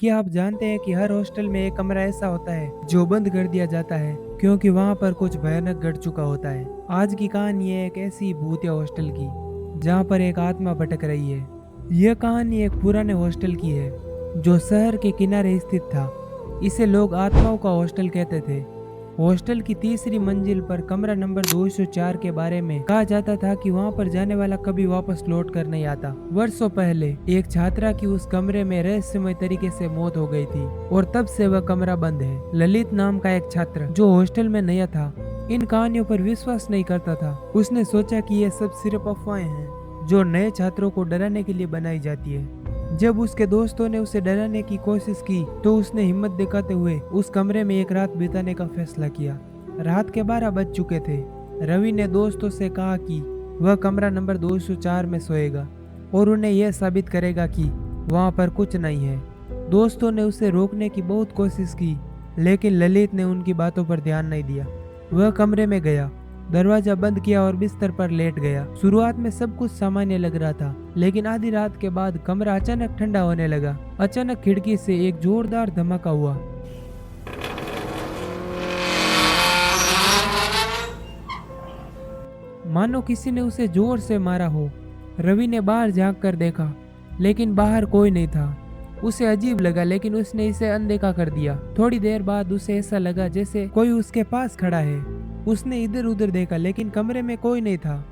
क्या आप जानते हैं कि हर हॉस्टल में एक कमरा ऐसा होता है जो बंद कर दिया जाता है क्योंकि वहां पर कुछ भयानक घट चुका होता है। आज की कहानी है एक ऐसी भूतिया हॉस्टल की जहां पर एक आत्मा भटक रही है। यह कहानी एक पुराने हॉस्टल की है जो शहर के किनारे स्थित था। इसे लोग आत्माओं का हॉस्टल कहते थे। हॉस्टल की तीसरी मंजिल पर कमरा नंबर 204 के बारे में कहा जाता था कि वहां पर जाने वाला कभी वापस लौट कर नहीं आता। वर्षों पहले एक छात्रा की उस कमरे में रहस्यमय तरीके से मौत हो गई थी और तब से वह कमरा बंद है। ललित नाम का एक छात्र जो हॉस्टल में नया था इन कहानियों पर विश्वास नहीं करता था। उसने सोचा कि ये सब सिर्फ अफवाहें हैं जो नए छात्रों को डराने के लिए बनाई जाती है। जब उसके दोस्तों ने उसे डराने की कोशिश की तो उसने हिम्मत दिखाते हुए उस कमरे में एक रात बिताने का फैसला किया। रात के 12 बज चुके थे। रवि ने दोस्तों से कहा कि वह कमरा नंबर 204 में सोएगा और उन्हें यह साबित करेगा कि वहां पर कुछ नहीं है। दोस्तों ने उसे रोकने की बहुत कोशिश की लेकिन ललित ने उनकी बातों पर ध्यान नहीं दिया। वह कमरे में गया, दरवाजा बंद किया और बिस्तर पर लेट गया। शुरुआत में सब कुछ सामान्य लग रहा था लेकिन आधी रात के बाद कमरा अचानक ठंडा होने लगा। अचानक खिड़की से एक जोरदार धमाका हुआ। मानो किसी ने उसे जोर से मारा हो। रवि ने बाहर झांक कर देखा लेकिन बाहर कोई नहीं था। उसे अजीब लगा लेकिन उसने इसे अनदेखा कर दिया। थोड़ी देर बाद उसे ऐसा लगा जैसे कोई उसके पास खड़ा है। उसने इधर उधर देखा लेकिन कमरे में कोई नहीं था।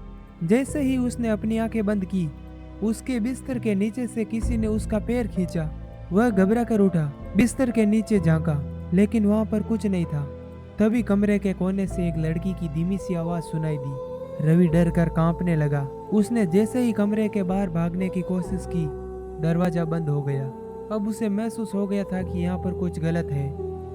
जैसे ही उसने अपनी आंखें बंद की उसके बिस्तर के नीचे से किसी ने उसका पैर खींचा। वह घबरा कर उठा, बिस्तर के नीचे झांका लेकिन वहां पर कुछ नहीं था। तभी कमरे के कोने से एक लड़की की धीमी सी आवाज सुनाई दी। रवि डर कर कांपने लगा। उसने जैसे ही कमरे के बाहर भागने की कोशिश की दरवाजा बंद हो गया। अब उसे महसूस हो गया था कि यहाँ पर कुछ गलत है।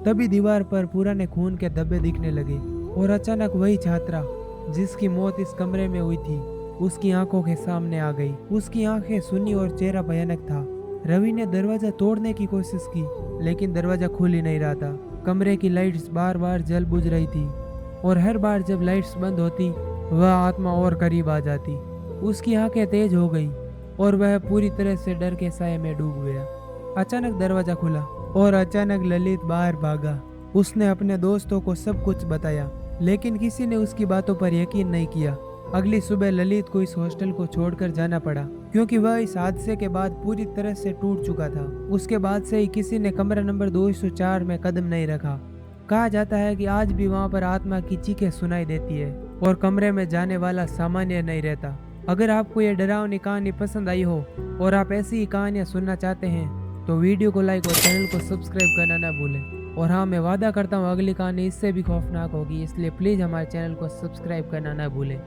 तभी दीवार पर पुराने खून के धब्बे दिखने लगे और अचानक वही छात्रा जिसकी मौत इस कमरे में हुई थी उसकी आंखों के सामने आ गई। उसकी आंखें सुनी और चेहरा भयानक था। रवि ने दरवाजा तोड़ने की कोशिश की लेकिन दरवाजा खुल ही नहीं रहा था। कमरे की लाइट्स बार बार जल बुझ रही थी और हर बार जब लाइट्स बंद होती वह आत्मा और करीब आ जाती। उसकी आंखें तेज हो गई और वह पूरी तरह से डर के साए में डूब गया। अचानक दरवाजा खुला और अचानक ललित बाहर भागा। उसने अपने दोस्तों को सब कुछ बताया लेकिन किसी ने उसकी बातों पर यकीन नहीं किया। अगली सुबह ललित को इस हॉस्टल को छोड़कर जाना पड़ा क्योंकि वह इस हादसे के बाद पूरी तरह से टूट चुका था। उसके बाद से ही किसी ने कमरा नंबर 204 में कदम नहीं रखा। कहा जाता है कि आज भी वहां पर आत्मा की चीखें सुनाई देती है और कमरे में जाने वाला सामान्य नहीं रहता। अगर आपको ये डरावनी कहानी पसंद आई हो और आप ऐसी ही कहानियां सुनना चाहते हैं तो वीडियो को लाइक और चैनल को सब्सक्राइब करना ना भूलें। और हाँ, मैं वादा करता हूँ अगली कहानी इससे भी खौफनाक होगी, इसलिए प्लीज़ हमारे चैनल को सब्सक्राइब करना ना भूलें।